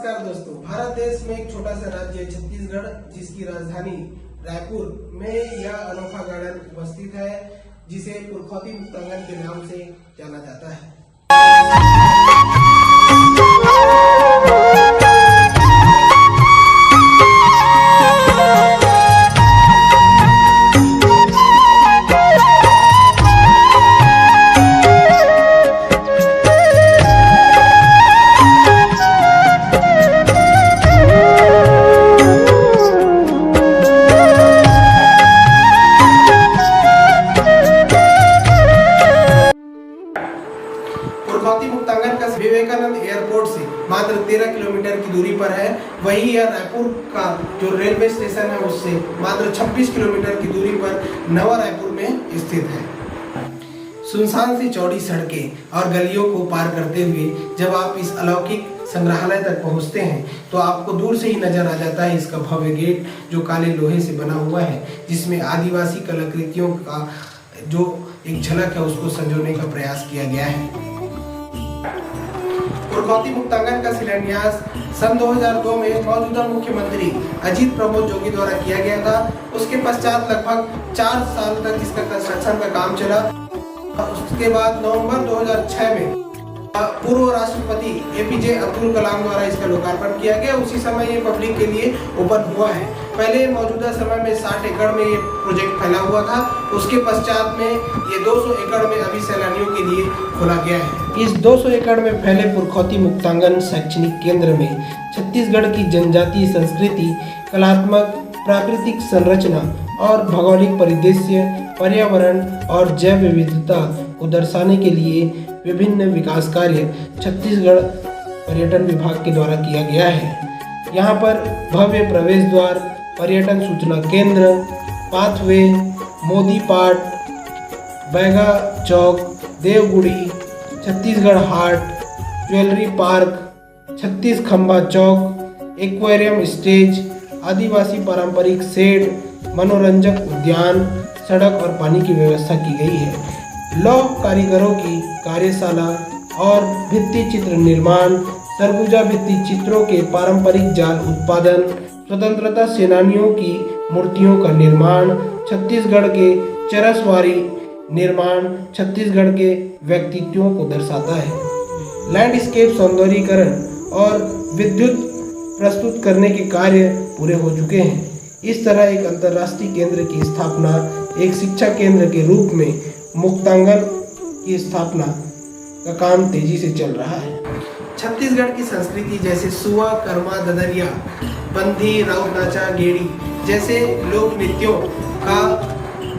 नमस्कार दोस्तों, भारत देश में एक छोटा सा राज्य है छत्तीसगढ़, जिसकी राजधानी रायपुर में यह अनोखा गार्डन उपस्थित है, जिसे पुरखौती मुक्तांगन के नाम से जाना जाता है। पुरखौती मुक्तांगन का विवेकानंद एयरपोर्ट से मात्र 13 किलोमीटर की दूरी पर है। वहीं यह रायपुर का जो रेलवे स्टेशन है उससे मात्र 26 किलोमीटर की दूरी पर नवा रायपुर में स्थित है। सुनसान सी चौड़ी सड़कें और गलियों को पार करते हुए जब आप इस अलौकिक संग्रहालय तक पहुंचते हैं तो आपको दूर से ही नजर आ जाता है इसका भव्य गेट, जो काले लोहे से बना हुआ है, जिसमें आदिवासी कलाकृतियों का जो एक झलक है उसको संजोने का प्रयास किया गया है। पुरखौती मुक्तांगन का शिलान्यास सन 2002 में मौजूदा मुख्यमंत्री अजीत प्रमोद जोगी द्वारा किया गया था। उसके पश्चात लगभग 4 साल तक इसका कंस्ट्रक्शन का काम चला। उसके बाद नवंबर 2006 में पूर्व राष्ट्रपति एपीजे अब्दुल कलाम द्वारा इसका लोकार्पण किया गया। उसी समय ये पब्लिक के लिए ओपन हुआ है। पहले मौजूदा समय में 60 एकड़ में ये प्रोजेक्ट फैला हुआ था। उसके पश्चात में ये 200 एकड़ में अभी सैलानियों के लिए खोला गया है। इस 200 एकड़ में फैले पुरखौती मुक्तांगन शैक्षणिक केंद्र में छत्तीसगढ़ की जनजातीय संस्कृति, कलात्मक, प्राकृतिक संरचना और भौगोलिक परिदृश्य, पर्यावरण और जैव विविधता को दर्शाने के लिए विभिन्न विकास कार्य छत्तीसगढ़ पर्यटन विभाग के द्वारा किया गया है। यहाँ पर भव्य प्रवेश द्वार, पर्यटन सूचना केंद्र, पाथवे, मोदी पार्क, बैगा चौक, देवगुड़ी, छत्तीसगढ़ हाट, ज्वेलरी पार्क, छत्तीस खंबा चौक, एक्वेरियम स्टेज, आदिवासी पारंपरिक शेड, मनोरंजक उद्यान, सड़क और पानी की व्यवस्था की गई है। लौह कारीगरों की कार्यशाला और भित्ति चित्र निर्माण, सरगुजा भित्ति चित्रों के पारंपरिक जाल उत्पादन, स्वतंत्रता सेनानियों की मूर्तियों का निर्माण, छत्तीसगढ़ के चरसवारी निर्माण छत्तीसगढ़ के व्यक्तित्वों को दर्शाता है। लैंडस्केप सौंदर्यीकरण और विद्युत प्रस्तुत करने के कार्य पूरे हो चुके हैं। इस तरह एक अंतर्राष्ट्रीय केंद्र की स्थापना, एक शिक्षा केंद्र के रूप में मुक्तांगन की स्थापना का काम तेजी से चल रहा है। छत्तीसगढ़ की संस्कृति जैसे सुआ, कर्मा, ददरिया, बंधी, राउत नाचा, गेड़ी जैसे लोक नृत्यों का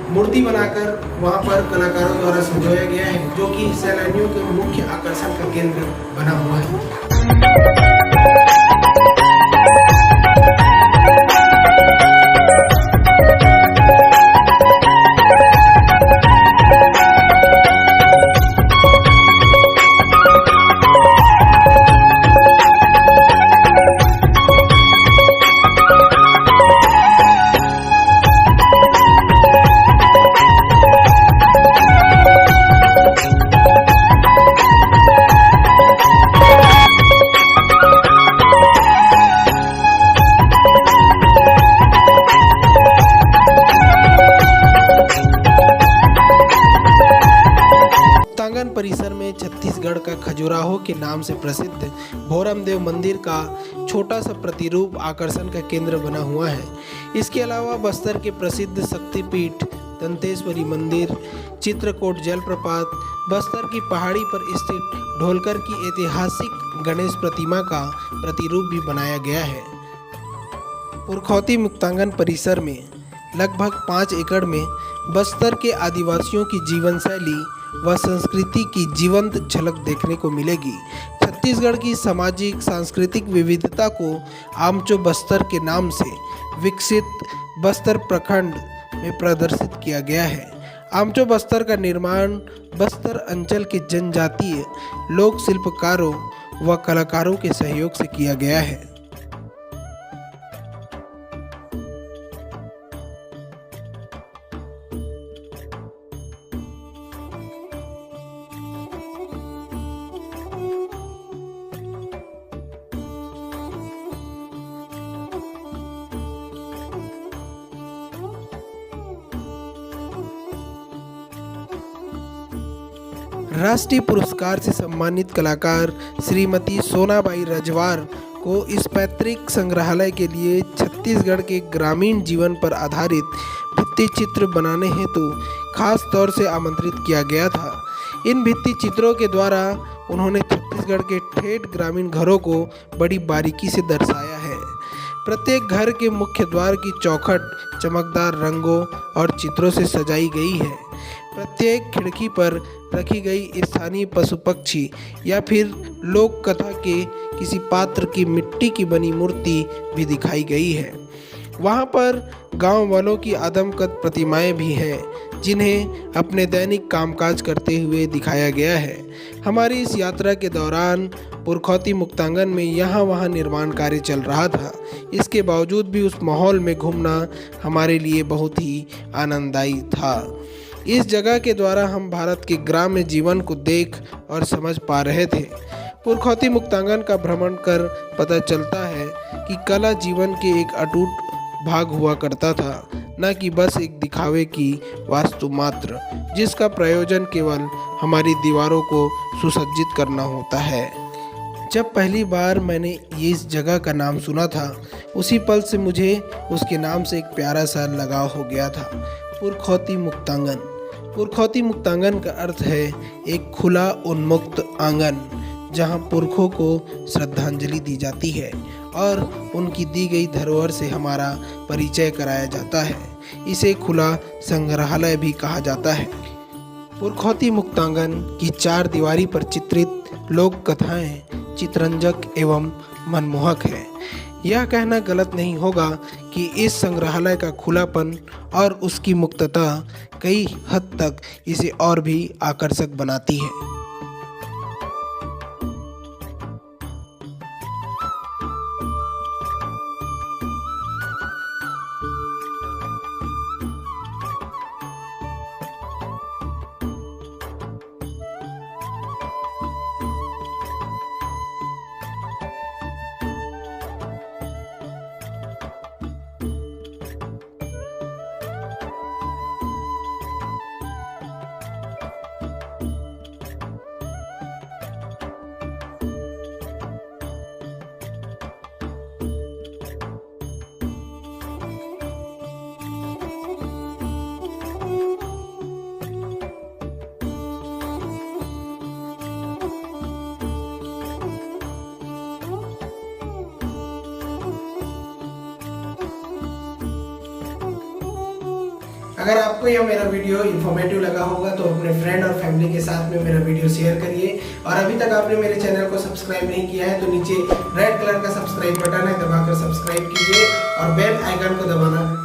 मूर्ति बनाकर वहां पर कलाकारों द्वारा सजाया गया है, जो कि सैलानियों के मुख्य आकर्षण का केंद्र बना हुआ है। मुक्तांगन परिसर में छत्तीसगढ़ का खजुराहो के नाम से प्रसिद्ध भोरमदेव मंदिर का छोटा सा प्रतिरूप आकर्षण का केंद्र बना हुआ है। इसके अलावा बस्तर के प्रसिद्ध शक्तिपीठ दंतेश्वरी मंदिर, चित्रकोट जलप्रपात, बस्तर की पहाड़ी पर स्थित ढोलकर की ऐतिहासिक गणेश प्रतिमा का प्रतिरूप भी बनाया गया है। पुरखौती मुक्तांगन परिसर में लगभग 5 एकड़ में बस्तर के आदिवासियों की जीवन शैली व संस्कृति की जीवंत झलक देखने को मिलेगी। छत्तीसगढ़ की सामाजिक सांस्कृतिक विविधता को आमचो बस्तर के नाम से विकसित बस्तर प्रखंड में प्रदर्शित किया गया है। आमचो बस्तर का निर्माण बस्तर अंचल के जनजातीय लोक शिल्पकारों व कलाकारों के सहयोग से किया गया है। राष्ट्रीय पुरस्कार से सम्मानित कलाकार श्रीमती सोनाबाई रजवार को इस पैतृक संग्रहालय के लिए छत्तीसगढ़ के ग्रामीण जीवन पर आधारित भित्ति चित्र बनाने हेतु खास तौर से आमंत्रित किया गया था। इन भित्ति चित्रों के द्वारा उन्होंने छत्तीसगढ़ के ठेठ ग्रामीण घरों को बड़ी बारीकी से दर्शाया है। प्रत्येक घर के मुख्य द्वार की चौखट चमकदार रंगों और चित्रों से सजाई गई है। प्रत्येक खिड़की पर रखी गई स्थानीय पशु पक्षी या फिर लोक कथा के किसी पात्र की मिट्टी की बनी मूर्ति भी दिखाई गई है। वहाँ पर गांव वालों की आदमकद प्रतिमाएं भी हैं जिन्हें अपने दैनिक कामकाज करते हुए दिखाया गया है। हमारी इस यात्रा के दौरान पुरखौती मुक्तांगन में यहाँ वहाँ निर्माण कार्य चल रहा था। इसके बावजूद भी उस माहौल में घूमना हमारे लिए बहुत ही आनंददायी था। इस जगह के द्वारा हम भारत के ग्राम्य जीवन को देख और समझ पा रहे थे। पुरखौती मुक्तांगन का भ्रमण कर पता चलता है कि कला जीवन के एक अटूट भाग हुआ करता था, न कि बस एक दिखावे की वास्तु मात्र, जिसका प्रयोजन केवल हमारी दीवारों को सुसज्जित करना होता है। जब पहली बार मैंने ये इस जगह का नाम सुना था, उसी पल से मुझे उसके नाम से एक प्यारा सा लगाव हो गया था, पुरखौती मुक्तांगन। पुरखौती मुक्तांगन का अर्थ है एक खुला उन्मुक्त आंगन जहाँ पुरखों को श्रद्धांजलि दी जाती है और उनकी दी गई धरोहर से हमारा परिचय कराया जाता है। इसे खुला संग्रहालय भी कहा जाता है। पुरखौती मुक्तांगन की चार दीवारी पर चित्रित लोक कथाएं चित्ररंजक एवं मनमोहक है। यह कहना गलत नहीं होगा कि इस संग्रहालय का खुलापन और उसकी मुक्तता कई हद तक इसे और भी आकर्षक बनाती है। अगर आपको यह मेरा वीडियो इन्फॉर्मेटिव लगा होगा तो अपने फ्रेंड और फैमिली के साथ में मेरा वीडियो शेयर करिए। और अभी तक आपने मेरे चैनल को सब्सक्राइब नहीं किया है तो नीचे रेड कलर का सब्सक्राइब बटन है, दबाकर सब्सक्राइब कीजिए और बेल आइकन को दबाना